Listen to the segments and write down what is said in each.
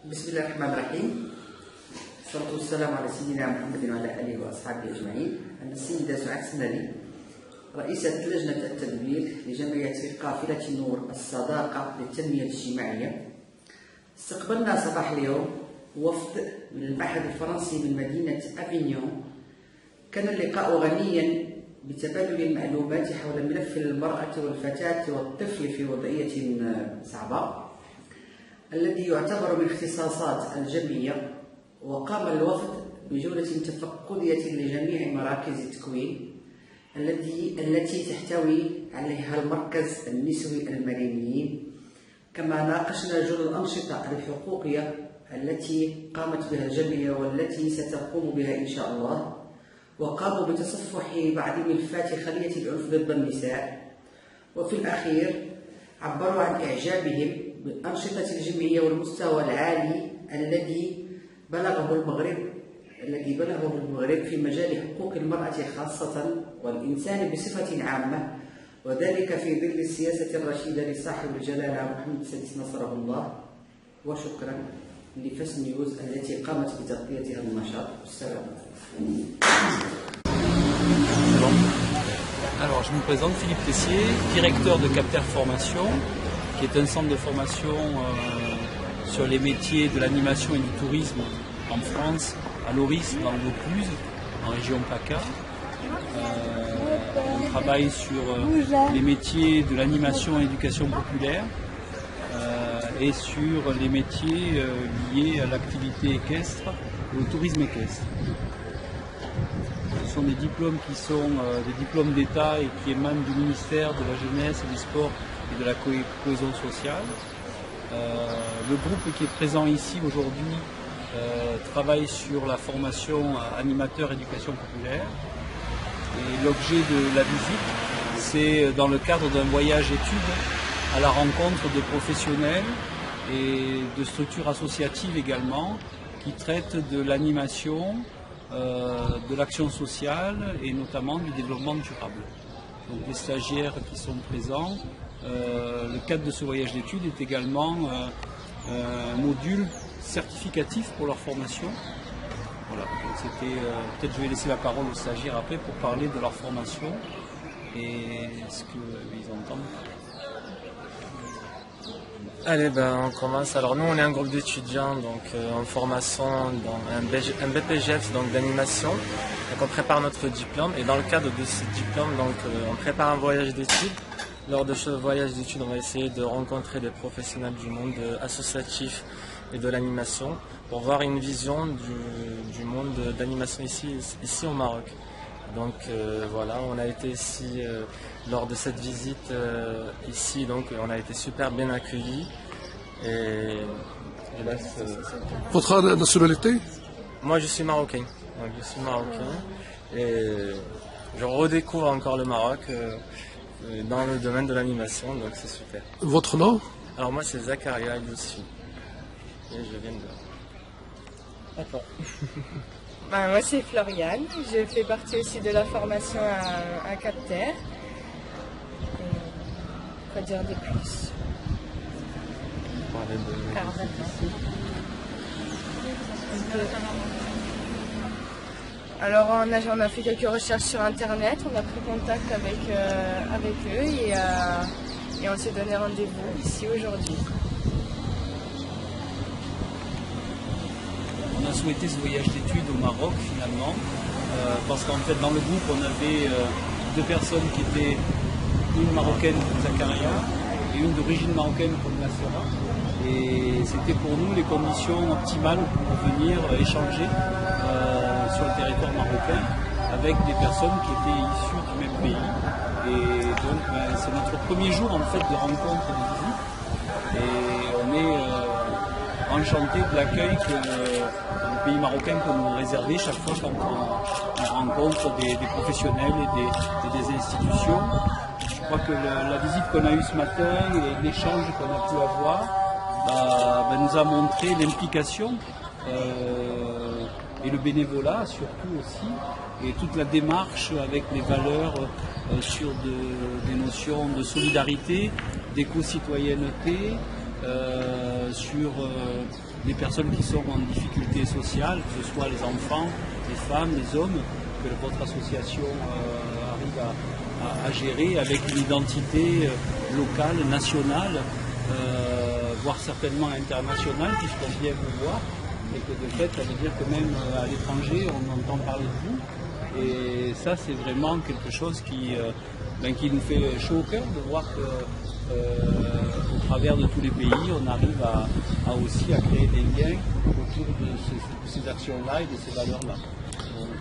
بسم الله الرحمن الرحيم. الصلاة والسلام على سيدنا محمد وعلى آله وأصحابه أجمعين. أنا السيدة سعاد السنالي رئيسة لجنة التدبير لجمعية قافلة النور الصداقة للتنمية الاجتماعية. استقبلنا صباح اليوم وفد من المعهد الفرنسي من مدينة أفينيون. كان اللقاء غنيا بتبادل المعلومات حول ملف المرأة والفتاة والطفل في وضعية صعبة الذي يعتبر من اختصاصات الجمعية. وقام الوفد بجولة تفقدية لجميع مراكز التكوين التي تحتوي عليها المركز النسوي المرينيين، كما ناقشنا جل الأنشطة الحقوقية التي قامت بها الجمعية والتي ستقوم بها إن شاء الله. وقاموا بتصفح بعض ملفات خلية العنف ضد النساء. وفي الأخير عبروا عن إعجابهم بأنشطة الجمعية والمستوى العالي الذي بلغه المغرب في مجال حقوق المرأة خاصة والإنسان بصفة عامة، وذلك في ظل السياسة الرشيدة لصاحب الجلالة محمد السادس نصره الله. وشكرا لفاس نيوز التي قامت بتغطية هذا النشاط. السلام عليكم. Alors, je me présente, Philippe Tessier, directeur de Capter Formation, qui est un centre de formation sur les métiers de l'animation et du tourisme en France, à Loris, dans le Vaucluse, en région PACA. On travaille sur les métiers de l'animation et l'éducation populaire et sur les métiers liés à l'activité équestre et au tourisme équestre. Ce sont des diplômes qui sont des diplômes d'État et qui émanent du ministère de la Jeunesse et du Sport et de la Cohésion sociale. Le groupe qui est présent ici aujourd'hui travaille sur la formation animateur éducation populaire. Et l'objet de la visite, c'est dans le cadre d'un voyage étude à la rencontre de professionnels et de structures associatives également qui traitent de l'animation, de l'action sociale et notamment du développement durable. Donc les stagiaires qui sont présents, le cadre de ce voyage d'études est également un module certificatif pour leur formation. Voilà, donc c'était peut-être je vais laisser la parole aux stagiaires après pour parler de leur formation et ce qu'ils entendent. Allez, on commence. Alors nous, on est un groupe d'étudiants donc en formation dans un BPGEPS donc d'animation. Donc on prépare notre diplôme et dans le cadre de ce diplôme, donc on prépare un voyage d'études. Lors de ce voyage d'études, on va essayer de rencontrer des professionnels du monde associatif et de l'animation pour voir une vision du monde d'animation ici au Maroc. Donc voilà, on a été ici lors de cette visite ici, donc on a été super bien accueillis. Et là, votre nationalité? Moi je suis marocain. Donc, je suis marocain et je redécouvre encore le Maroc dans le domaine de l'animation, donc c'est super. Votre nom? Alors moi c'est Zakaria Youssi et je viens de... D'accord. Moi c'est Floriane, je fais partie aussi de la formation à Capter. Quoi dire de plus? Alors on a fait quelques recherches sur internet, on a pris contact avec eux et on s'est donné rendez-vous ici aujourd'hui. On a souhaité ce voyage d'études au Maroc finalement, parce qu'en fait dans le groupe on avait deux personnes qui étaient une marocaine comme Zakaria et une d'origine marocaine comme Nassera. Et c'était pour nous les conditions optimales pour venir échanger sur le territoire marocain avec des personnes qui étaient issues du même pays. Et donc c'est notre premier jour en fait de rencontre et de visite. Et on est enchanté de l'accueil que le pays marocain peut nous réserver chaque fois quand on rencontre des professionnels et des institutions. Je crois que la visite qu'on a eue ce matin et l'échange qu'on a pu avoir nous a montré l'implication et le bénévolat surtout aussi, et toute la démarche avec les valeurs sur des notions de solidarité, d'éco-citoyenneté, sur les personnes qui sont en difficulté sociale, que ce soit les enfants, les femmes, les hommes, que votre association arrive à gérer avec une identité locale, nationale, voire certainement internationale, puisqu'on vient vous voir, et que de fait, ça veut dire que même à l'étranger, on entend parler de vous. Et ça, c'est vraiment quelque chose qui nous fait chaud au cœur de voir que au travers de tous les pays, on arrive aussi à créer des liens autour de ces actions-là et de ces valeurs-là. Donc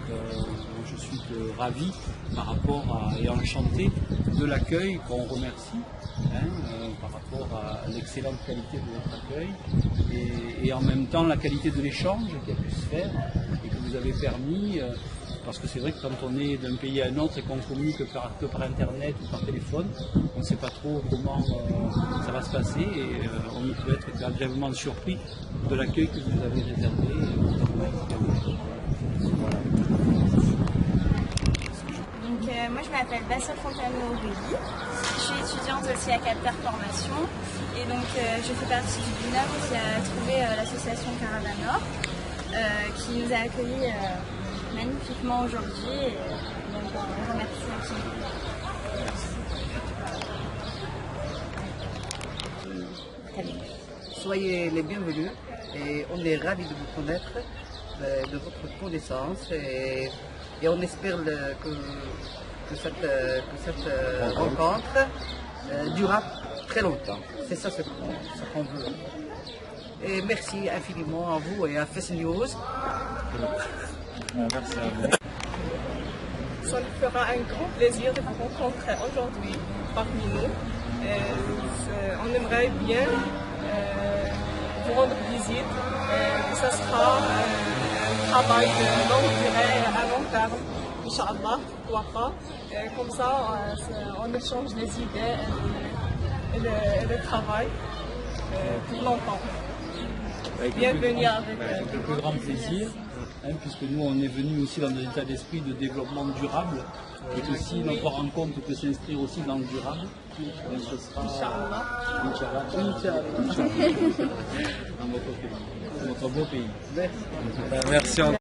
je suis ravi par rapport et enchanté de l'accueil qu'on remercie, par rapport à l'excellente qualité de votre accueil et en même temps la qualité de l'échange qui a pu se faire et que vous avez permis. Parce que c'est vrai que quand on est d'un pays à un autre et qu'on communique que par internet ou par téléphone, on ne sait pas trop comment ça va se passer et on peut être agréablement surpris de l'accueil que vous avez réservé. Donc moi je m'appelle Bassel Fontano-Aurélie, je suis étudiante aussi à Capter Formation et donc je fais partie du binôme qui a trouvé l'association Caravanor qui nous a accueillis magnifiquement aujourd'hui et donc on remercie Soyez les bienvenus et on est ravis de vous connaître, de votre connaissance et on espère que cette rencontre durera très longtemps. C'est ça ce qu'on veut. Et merci infiniment à vous et à Fess News. Merci à vous. Ça nous fera un grand plaisir de vous rencontrer aujourd'hui parmi nous. On aimerait bien vous rendre visite. Ça sera un travail de longue durée à long terme, Inch'Allah, Waqa. Comme ça, on échange les idées et le travail pour longtemps. Bienvenue avec le plus grand plaisir, puisque nous on est venus aussi dans un état d'esprit de développement durable, qui est aussi notre rencontre peut s'inscrire aussi dans le durable. Donc ce sera Inch'Allah, dans votre pays, notre beau pays. Merci encore.